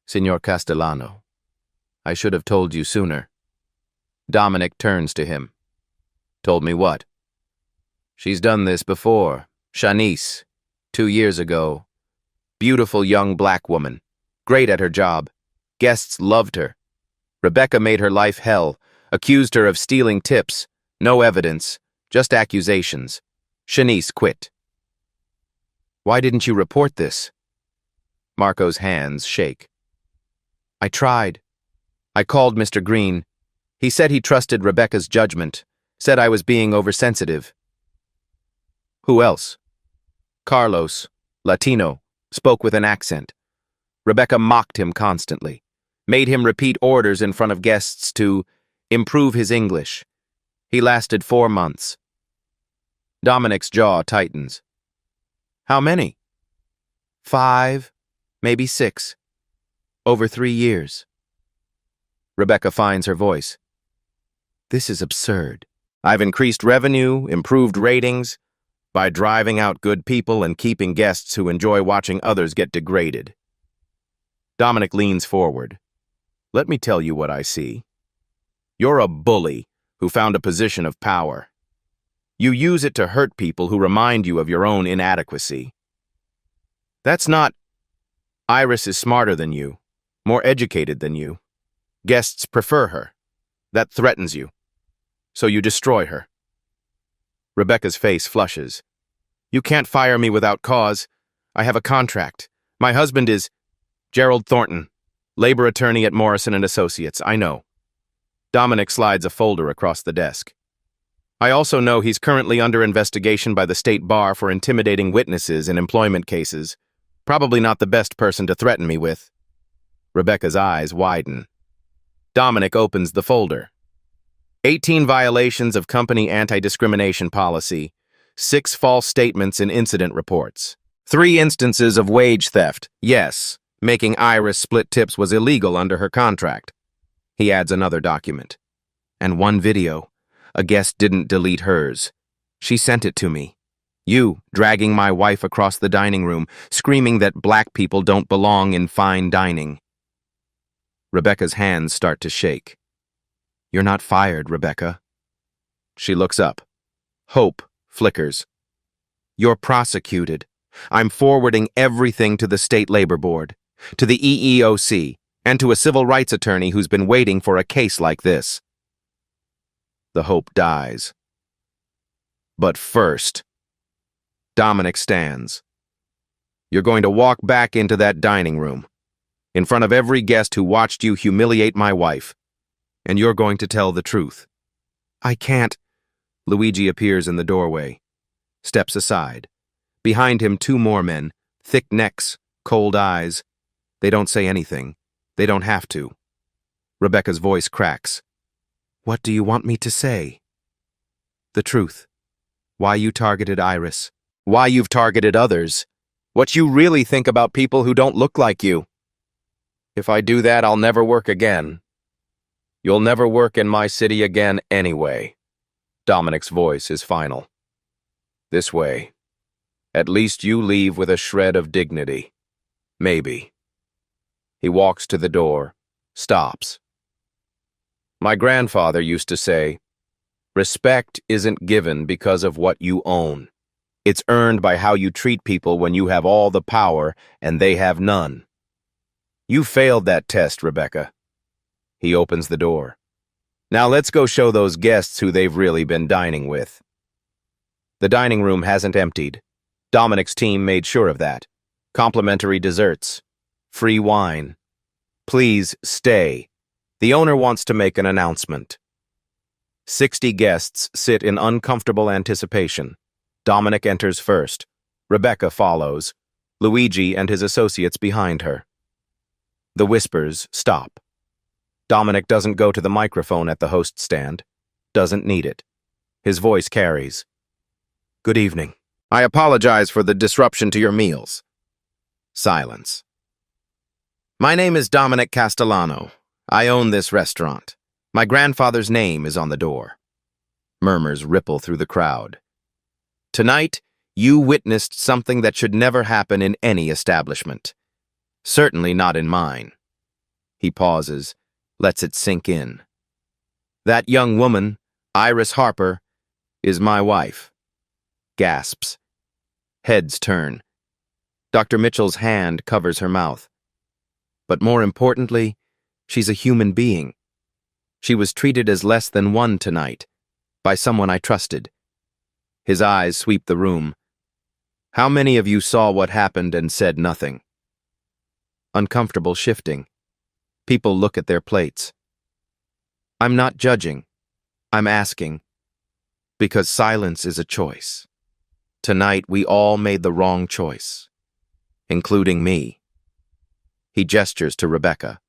"Signor Castellano, I should have told you sooner." Dominic turns to him. "Told me what?" "She's done this before. Shanice, 2 years ago. Beautiful young black woman. Great at her job. Guests loved her. Rebecca made her life hell, accused her of stealing tips. No evidence, just accusations. Shanice quit." "Why didn't you report this?" Marco's hands shake. "I tried. I called Mr. Green. He said he trusted Rebecca's judgment, said I was being oversensitive." "Who else?" "Carlos, Latino, spoke with an accent. Rebecca mocked him constantly, made him repeat orders in front of guests to improve his English. He lasted 4 months. Dominic's jaw tightens. "How many?" "5, maybe 6. Over 3 years. Rebecca finds her voice. "This is absurd. I've increased revenue, improved ratings, by driving out good people and keeping guests who enjoy watching others get degraded." Dominic leans forward. "Let me tell you what I see. You're a bully who found a position of power. You use it to hurt people who remind you of your own inadequacy. That's not... Iris is smarter than you, more educated than you. Guests prefer her. That threatens you. So you destroy her. Rebecca's face flushes. You can't fire me without cause. I have a contract. My husband is Gerald Thornton, labor attorney at Morrison & Associates. I know. Dominic slides a folder across the desk. I also know he's currently under investigation by the state bar for intimidating witnesses in employment cases. Probably not the best person to threaten me with. Rebecca's eyes widen. Dominic opens the folder. 18 violations of company anti-discrimination policy, 6 false statements in incident reports, 3 instances of wage theft. Yes, making Iris split tips was illegal under her contract. He adds another document. And 1 video. A guest didn't delete hers. She sent it to me. You, dragging my wife across the dining room, screaming that black people don't belong in fine dining. Rebecca's hands start to shake. You're not fired, Rebecca. She looks up. Hope flickers. You're prosecuted. I'm forwarding everything to the State Labor Board, to the EEOC, and to a civil rights attorney who's been waiting for a case like this. The hope dies. But first, Dominic stands. You're going to walk back into that dining room, in front of every guest who watched you humiliate my wife, and you're going to tell the truth. I can't. Luigi appears in the doorway, steps aside. Behind him, 2 more men, thick necks, cold eyes. They don't say anything. They don't have to. Rebecca's voice cracks. What do you want me to say? The truth. Why you targeted Iris. Why you've targeted others. What you really think about people who don't look like you. If I do that, I'll never work again. You'll never work in my city again anyway. Dominic's voice is final. This way. At least you leave with a shred of dignity. Maybe. He walks to the door, stops. My grandfather used to say, respect isn't given because of what you own. It's earned by how you treat people when you have all the power and they have none. You failed that test, Rebecca. He opens the door. Now let's go show those guests who they've really been dining with. The dining room hasn't emptied. Dominic's team made sure of that. Complimentary desserts. Free wine. Please stay. The owner wants to make an announcement. 60 guests sit in uncomfortable anticipation. Dominic enters first. Rebecca follows. Luigi and his associates behind her. The whispers stop. Dominic doesn't go to the microphone at the host stand. Doesn't need it. His voice carries. Good evening. I apologize for the disruption to your meals. Silence. My name is Dominic Castellano. I own this restaurant. My grandfather's name is on the door. Murmurs ripple through the crowd. Tonight, you witnessed something that should never happen in any establishment. Certainly not in mine. He pauses, lets it sink in. That young woman, Iris Harper, is my wife. Gasps. Heads turn. Dr. Mitchell's hand covers her mouth. But more importantly, she's a human being. She was treated as less than one tonight, by someone I trusted. His eyes sweep the room. How many of you saw what happened and said nothing? Uncomfortable shifting. People look at their plates. I'm not judging. I'm asking. Because silence is a choice. Tonight, we all made the wrong choice. Including me. He gestures to Rebecca.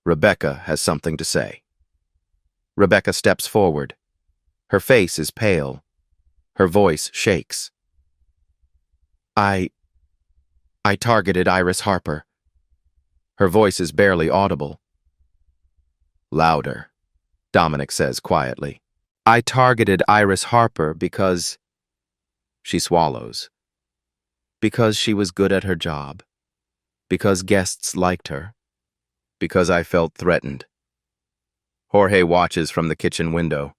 Rebecca has something to say. Rebecca steps forward. Her face is pale. Her voice shakes. I targeted Iris Harper. Her voice is barely audible. Louder, Dominic says quietly. I targeted Iris Harper because... She swallows. Because she was good at her job. Because guests liked her. Because I felt threatened. Jorge watches from the kitchen window.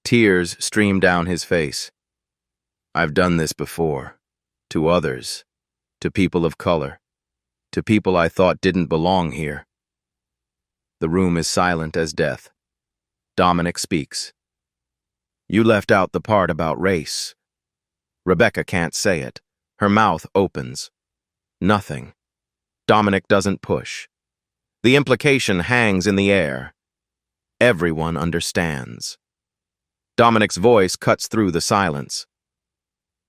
Tears stream down his face. I've done this before. To others. To people of color. To people I thought didn't belong here. The room is silent as death. Dominic speaks. You left out the part about race. Rebecca can't say it. Her mouth opens. Nothing. Dominic doesn't push. The implication hangs in the air. Everyone understands. Dominic's voice cuts through the silence.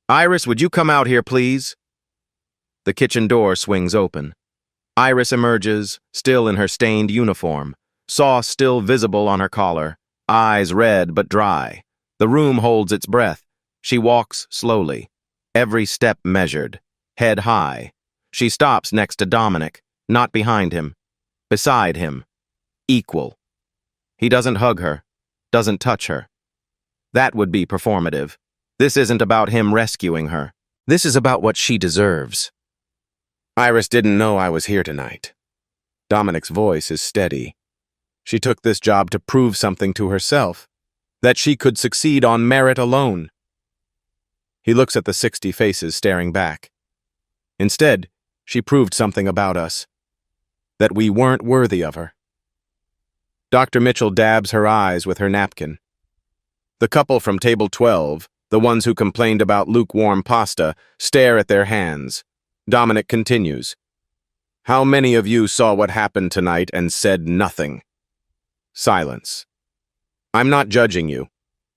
Iris, would you come out here, please? The kitchen door swings open. Iris emerges, still in her stained uniform, sauce still visible on her collar, eyes red but dry. The room holds its breath. She walks slowly, every step measured, head high. She stops next to Dominic, not behind him, beside him, equal. He doesn't hug her, doesn't touch her. That would be performative. This isn't about him rescuing her. This is about what she deserves. Iris didn't know I was here tonight. Dominic's voice is steady. She took this job to prove something to herself, that she could succeed on merit alone. He looks at the 60 faces staring back. Instead, she proved something about us, that we weren't worthy of her. Dr. Mitchell dabs her eyes with her napkin. The couple from table 12, the ones who complained about lukewarm pasta, stare at their hands. Dominic continues. How many of you saw what happened tonight and said nothing? Silence. I'm not judging you.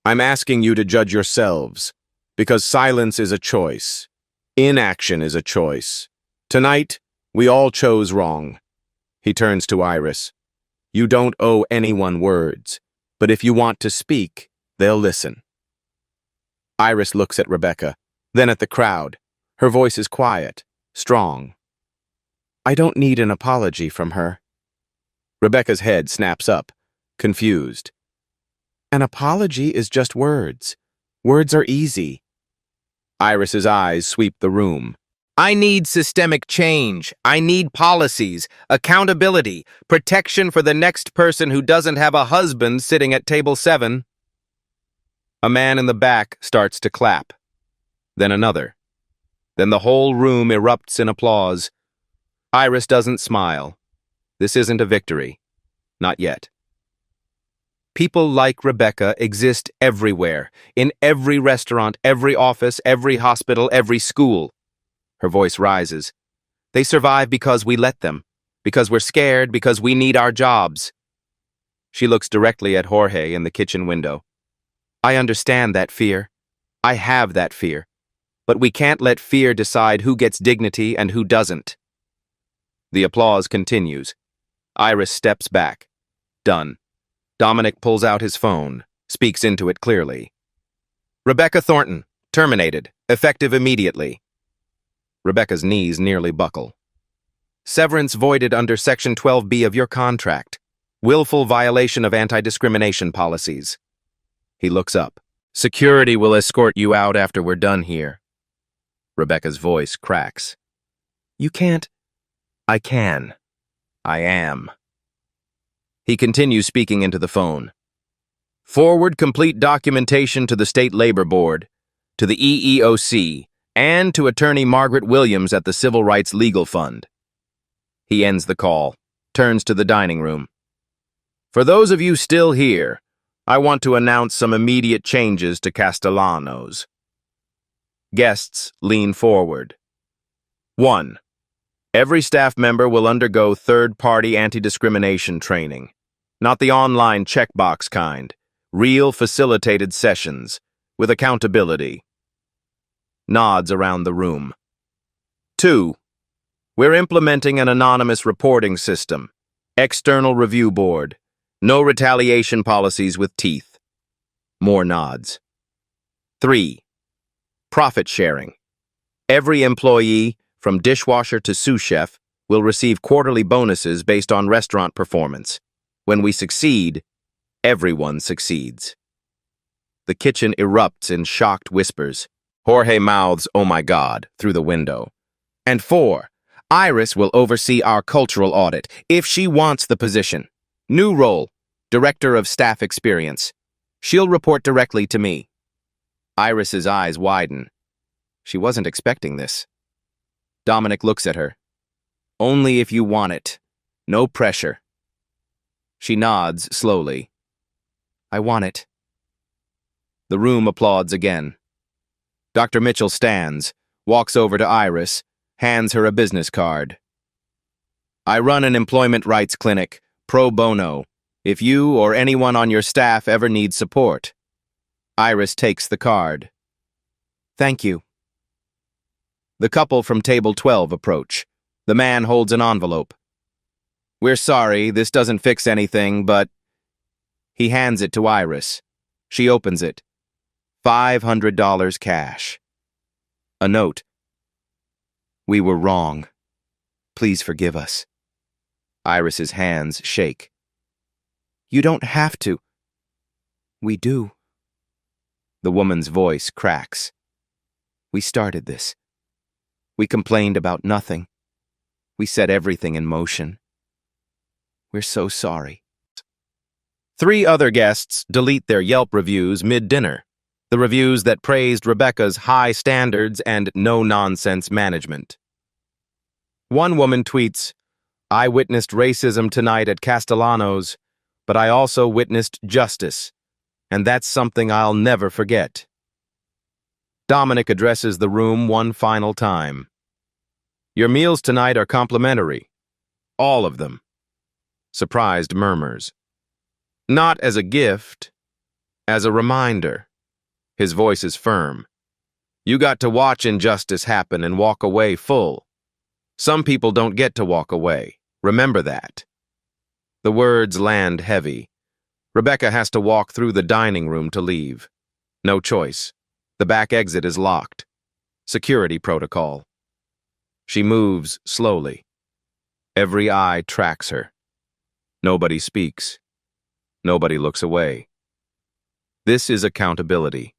I'm asking you to judge yourselves, because silence is a choice. Inaction is a choice. Tonight, we all chose wrong. He turns to Iris. You don't owe anyone words, but if you want to speak, they'll listen. Iris looks at Rebecca, then at the crowd. Her voice is quiet, strong. I don't need an apology from her. Rebecca's head snaps up, confused. An apology is just words. Words are easy. Iris's eyes sweep the room. I need systemic change. I need policies, accountability, protection for the next person who doesn't have a husband sitting at table 7. A man in the back starts to clap. Then another. Then the whole room erupts in applause. Iris doesn't smile. This isn't a victory. Not yet. People like Rebecca exist everywhere, in every restaurant, every office, every hospital, every school. Her voice rises. They survive because we let them, because we're scared, because we need our jobs. She looks directly at Jorge in the kitchen window. I understand that fear. I have that fear. But we can't let fear decide who gets dignity and who doesn't. The applause continues. Iris steps back. Done. Dominic pulls out his phone, speaks into it clearly. Rebecca Thornton, terminated, effective immediately. Rebecca's knees nearly buckle. Severance voided under Section 12B of your contract. Willful violation of anti-discrimination policies. He looks up. Security will escort you out after we're done here. Rebecca's voice cracks. You can't. I can. I am. He continues speaking into the phone. Forward complete documentation to the State Labor Board, to the EEOC, and to Attorney Margaret Williams at the Civil Rights Legal Fund. He ends the call, turns to the dining room. For those of you still here, I want to announce some immediate changes to Castellanos. Guests lean forward. 1. Every staff member will undergo third-party anti-discrimination training. Not the online checkbox kind. Real facilitated sessions, with accountability. Nods around the room. 2. We're implementing an anonymous reporting system. External review board. No retaliation policies with teeth. More nods. 3. Profit sharing. Every employee, from dishwasher to sous chef, will receive quarterly bonuses based on restaurant performance. When we succeed, everyone succeeds. The kitchen erupts in shocked whispers. Jorge mouths, "Oh my God," through the window. And 4, Iris will oversee our cultural audit, if she wants the position. New role, Director of Staff Experience. She'll report directly to me. Iris's eyes widen. She wasn't expecting this. Dominic looks at her. Only if you want it. No pressure. She nods slowly. I want it. The room applauds again. Dr. Mitchell stands, walks over to Iris, hands her a business card. I run an employment rights clinic, pro bono, if you or anyone on your staff ever needs support. Iris takes the card. Thank you. The couple from table 12 approach. The man holds an envelope. We're sorry, this doesn't fix anything, but... He hands it to Iris. She opens it. $500 cash. A note. We were wrong. Please forgive us. Iris's hands shake. You don't have to. We do. The woman's voice cracks. We started this. We complained about nothing. We set everything in motion. We're so sorry. 3 other guests delete their Yelp reviews mid-dinner. The reviews that praised Rebecca's high standards and no-nonsense management. One woman tweets, I witnessed racism tonight at Castellano's, but I also witnessed justice, and that's something I'll never forget. Dominic addresses the room one final time. Your meals tonight are complimentary. All of them. Surprised murmurs. Not as a gift, as a reminder. His voice is firm. You got to watch injustice happen and walk away full. Some people don't get to walk away. Remember that. The words land heavy. Rebecca has to walk through the dining room to leave. No choice. The back exit is locked. Security protocol. She moves slowly. Every eye tracks her. Nobody speaks. Nobody looks away. This is accountability.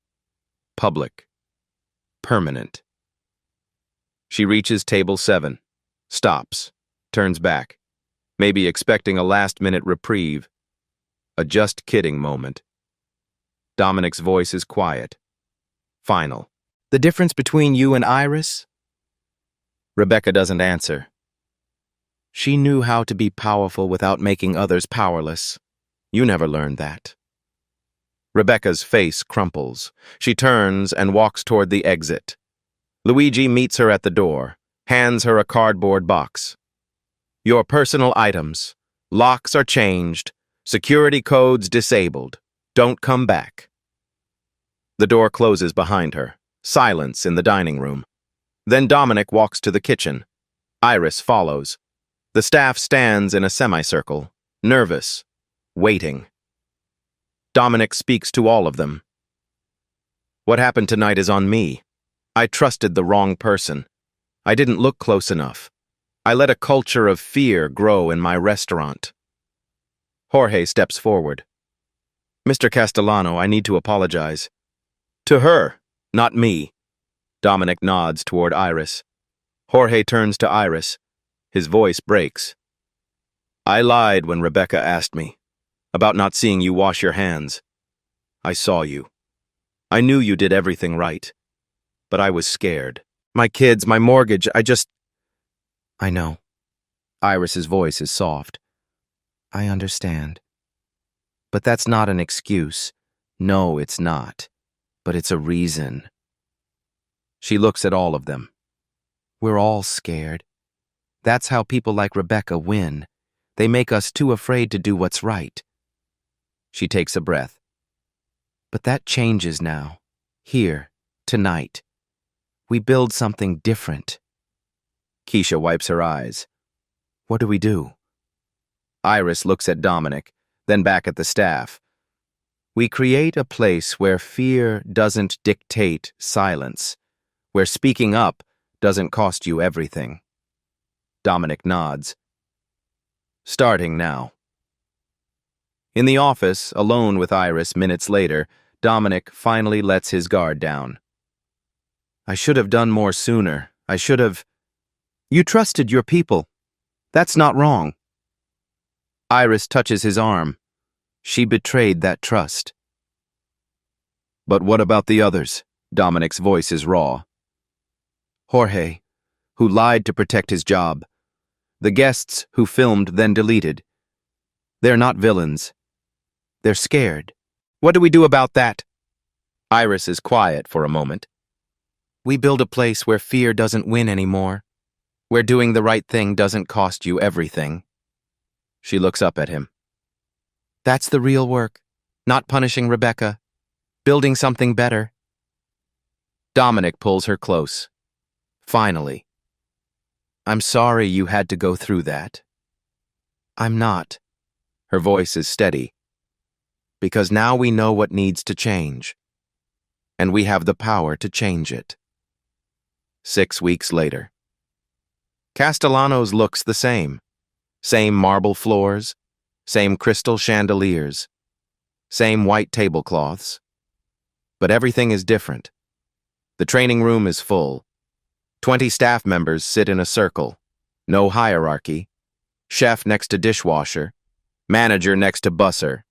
Public. Permanent. She reaches table 7. Stops. Turns back. Maybe expecting a last-minute reprieve. A just kidding moment. Dominic's voice is quiet. Final. The difference between you and Iris? Rebecca doesn't answer. She knew how to be powerful without making others powerless. You never learned that. Rebecca's face crumples. She turns and walks toward the exit. Luigi meets her at the door, hands her a cardboard box. Your personal items. Locks are changed. Security codes disabled. Don't come back. The door closes behind her. Silence in the dining room. Then Dominic walks to the kitchen. Iris follows. The staff stands in a semicircle, nervous, waiting. Dominic speaks to all of them. What happened tonight is on me. I trusted the wrong person. I didn't look close enough. I let a culture of fear grow in my restaurant. Jorge steps forward. Mr. Castellano, I need to apologize. To her, not me. Dominic nods toward Iris. Jorge turns to Iris. His voice breaks. I lied when Rebecca asked me about not seeing you wash your hands. I saw you. I knew you did everything right. But I was scared. My kids, my mortgage, I know. Iris's voice is soft. I understand. But that's not an excuse. No, it's not. But it's a reason. She looks at all of them. We're all scared. That's how people like Rebecca win. They make us too afraid to do what's right. She takes a breath. But that changes now. Here, tonight. We build something different. Keisha wipes her eyes. What do we do? Iris looks at Dominic, then back at the staff. We create a place where fear doesn't dictate silence, where speaking up doesn't cost you everything. Dominic nods. Starting now. In the office, alone with Iris minutes later, Dominic finally lets his guard down. I should have done more sooner. I should have... You trusted your people. That's not wrong. Iris touches his arm. She betrayed that trust. But what about the others? Dominic's voice is raw. Jorge, who lied to protect his job. The guests who filmed then deleted. They're not villains. They're scared. What do we do about that? Iris is quiet for a moment. We build a place where fear doesn't win anymore, where doing the right thing doesn't cost you everything. She looks up at him. That's the real work, not punishing Rebecca, building something better. Dominic pulls her close. Finally. I'm sorry you had to go through that. I'm not. Her voice is steady. Because now we know what needs to change. And we have the power to change it. 6 weeks later. Castellanos looks the same. Same marble floors, same crystal chandeliers, same white tablecloths. But everything is different. The training room is full. 20 staff members sit in a circle. No hierarchy. Chef next to dishwasher. Manager next to busser.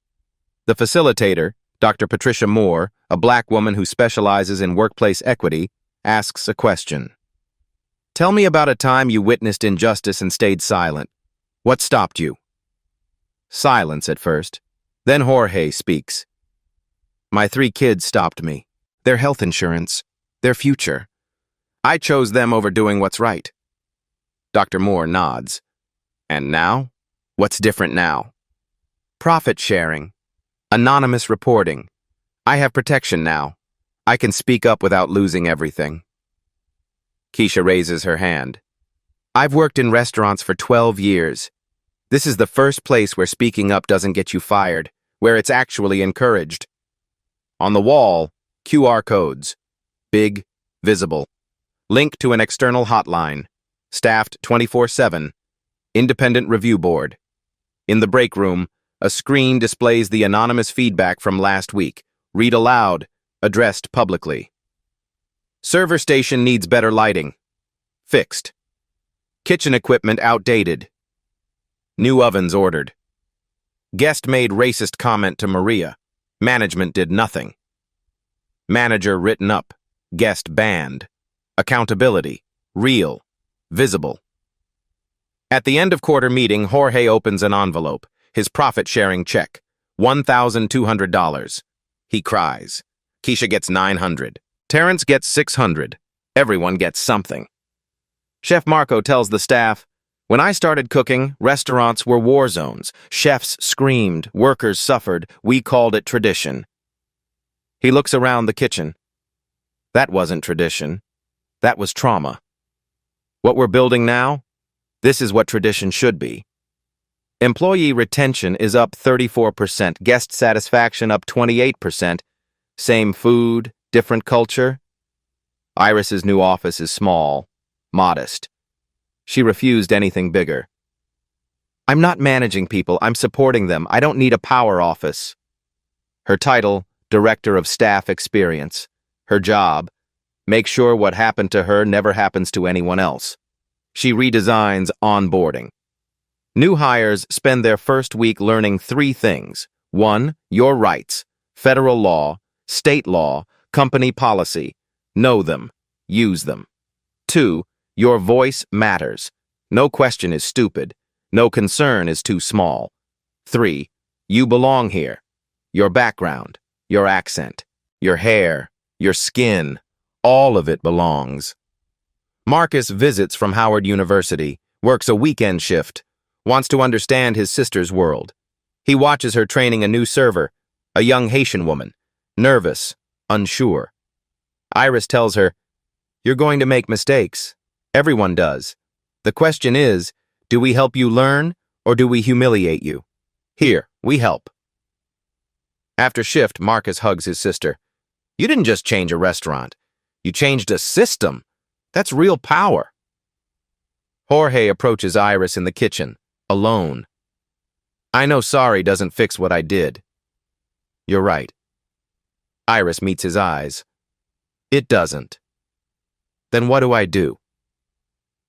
The facilitator, Dr. Patricia Moore, a black woman who specializes in workplace equity, asks a question. Tell me about a time you witnessed injustice and stayed silent. What stopped you? Silence at first. Then Jorge speaks. My 3 kids stopped me. Their health insurance. Their future. I chose them over doing what's right. Dr. Moore nods. And now? What's different now? Profit sharing. Anonymous reporting. I have protection now. I can speak up without losing everything. Keisha raises her hand. I've worked in restaurants for 12 years. This is the first place where speaking up doesn't get you fired, where it's actually encouraged. On the wall, QR codes. Big, visible. Link to an external hotline. Staffed 24/7. Independent review board. In the break room, a screen displays the anonymous feedback from last week. Read aloud, addressed publicly. Server station needs better lighting. Fixed. Kitchen equipment outdated. New ovens ordered. Guest made racist comment to Maria. Management did nothing. Manager written up. Guest banned. Accountability. Real. Visible. At the end of quarter meeting, Jorge opens an envelope. His profit-sharing check. $1,200. He cries. Keisha gets $900. Terrence gets $600. Everyone gets something. Chef Marco tells the staff, when I started cooking, restaurants were war zones. Chefs screamed, workers suffered. We called it tradition. He looks around the kitchen. That wasn't tradition. That was trauma. What we're building now? This is what tradition should be. Employee retention is up 34%, guest satisfaction up 28%. Same food, different culture. Iris's new office is small, modest. She refused anything bigger. I'm not managing people, I'm supporting them. I don't need a power office. Her title, Director of Staff Experience. Her job, make sure what happened to her never happens to anyone else. She redesigns onboarding. New hires spend their first week learning 3 things. 1, your rights, federal law, state law, company policy. Know them. Use them. 2, your voice matters. No question is stupid. No concern is too small. 3, you belong here. Your background, your accent, your hair, your skin, all of it belongs. Marcus visits from Howard University, works a weekend shift, wants to understand his sister's world. He watches her training a new server, a young Haitian woman, nervous, unsure. Iris tells her, you're going to make mistakes. Everyone does. The question is, do we help you learn or do we humiliate you? Here, we help. After shift, Marcus hugs his sister. You didn't just change a restaurant. You changed a system. That's real power. Jorge approaches Iris in the kitchen, alone. I know sorry doesn't fix what I did. You're right. Iris meets his eyes. It doesn't. Then what do I do?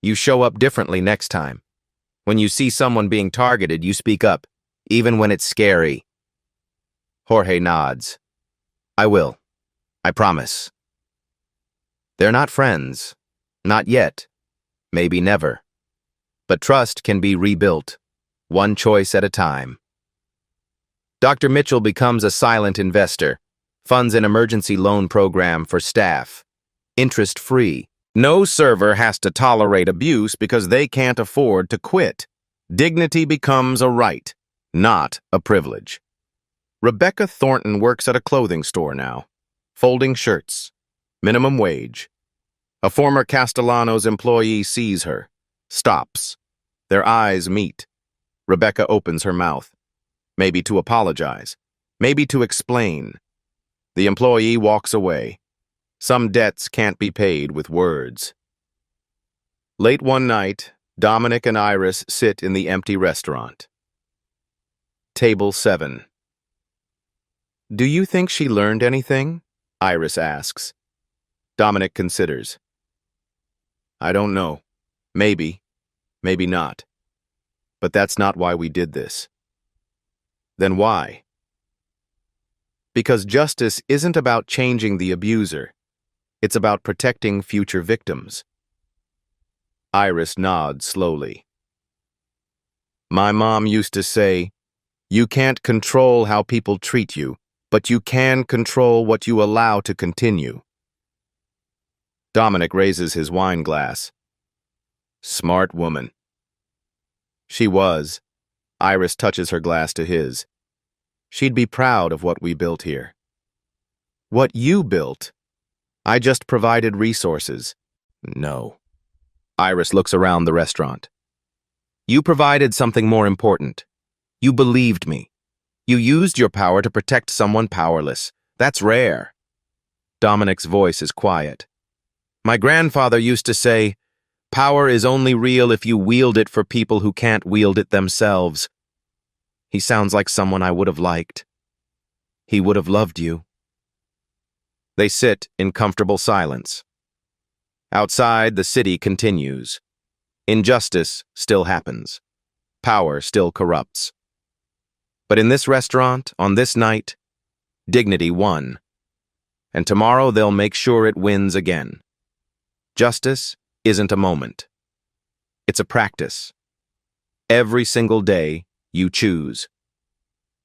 You show up differently next time. When you see someone being targeted, you speak up, even when it's scary. Jorge nods. I will. I promise. They're not friends. Not yet. Maybe never. But trust can be rebuilt, one choice at a time. Dr. Mitchell becomes a silent investor, funds an emergency loan program for staff, interest-free. No server has to tolerate abuse because they can't afford to quit. Dignity becomes a right, not a privilege. Rebecca Thornton works at a clothing store now, folding shirts, minimum wage. A former Castellanos employee sees her, stops. Their eyes meet. Rebecca opens her mouth, maybe to apologize, maybe to explain. The employee walks away. Some debts can't be paid with words. Late one night, Dominic and Iris sit in the empty restaurant. Table 7. Do you think she learned anything? Iris asks. Dominic considers. I don't know. Maybe. Maybe not. But that's not why we did this. Then why? Because justice isn't about changing the abuser. It's about protecting future victims. Iris nods slowly. My mom used to say, you can't control how people treat you, but you can control what you allow to continue. Dominic raises his wine glass. Smart woman. She was. Iris touches her glass to his. She'd be proud of what we built here. What you built? I just provided resources. No. Iris looks around the restaurant. You provided something more important. You believed me. You used your power to protect someone powerless. That's rare. Dominic's voice is quiet. My grandfather used to say, power is only real if you wield it for people who can't wield it themselves. He sounds like someone I would have liked. He would have loved you. They sit in comfortable silence. Outside, the city continues. Injustice still happens. Power still corrupts. But in this restaurant, on this night, dignity won. And tomorrow they'll make sure it wins again. Justice isn't a moment. It's a practice. Every single day, you choose.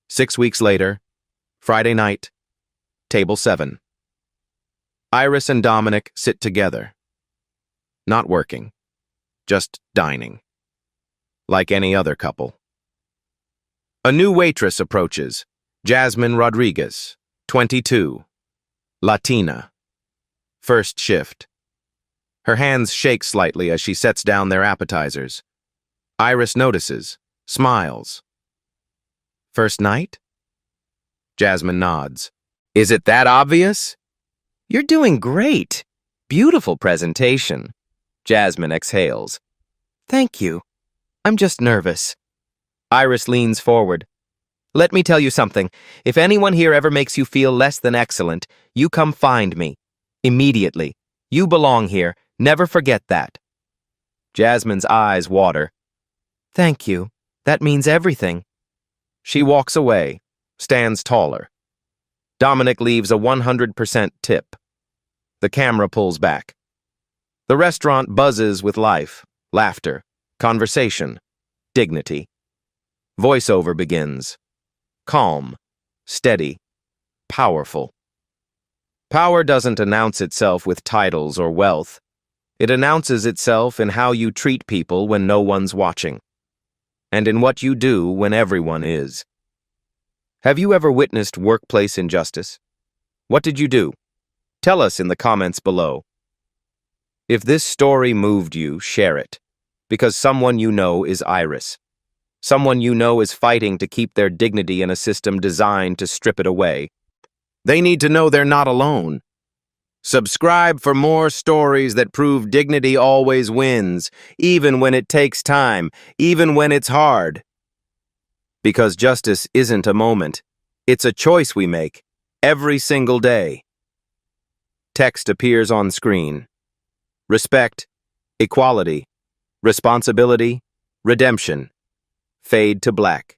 6 weeks later, Friday night, table 7. Iris and Dominic sit together. Not working, just dining. Like any other couple. A new waitress approaches, Jasmine Rodriguez, 22, Latina. First shift. Her hands shake slightly as she sets down their appetizers. Iris notices, smiles. First night? Jasmine nods. Is it that obvious? You're doing great. Beautiful presentation. Jasmine exhales. Thank you. I'm just nervous. Iris leans forward. Let me tell you something. If anyone here ever makes you feel less than excellent, you come find me. Immediately. You belong here. Never forget that. Jasmine's eyes water. Thank you. That means everything. She walks away, stands taller. Dominic leaves a 100% tip. The camera pulls back. The restaurant buzzes with life, laughter, conversation, dignity. Voiceover begins. Calm, steady, powerful. Power doesn't announce itself with titles or wealth. It announces itself in how you treat people when no one's watching, and in what you do when everyone is. Have you ever witnessed workplace injustice? What did you do? Tell us in the comments below. If this story moved you, share it, because someone you know is Iris. Someone you know is fighting to keep their dignity in a system designed to strip it away. They need to know they're not alone. Subscribe for more stories that prove dignity always wins, even when it takes time, even when it's hard. Because justice isn't a moment. It's a choice we make, every single day. Text appears on screen. Respect, equality, responsibility, redemption. Fade to black.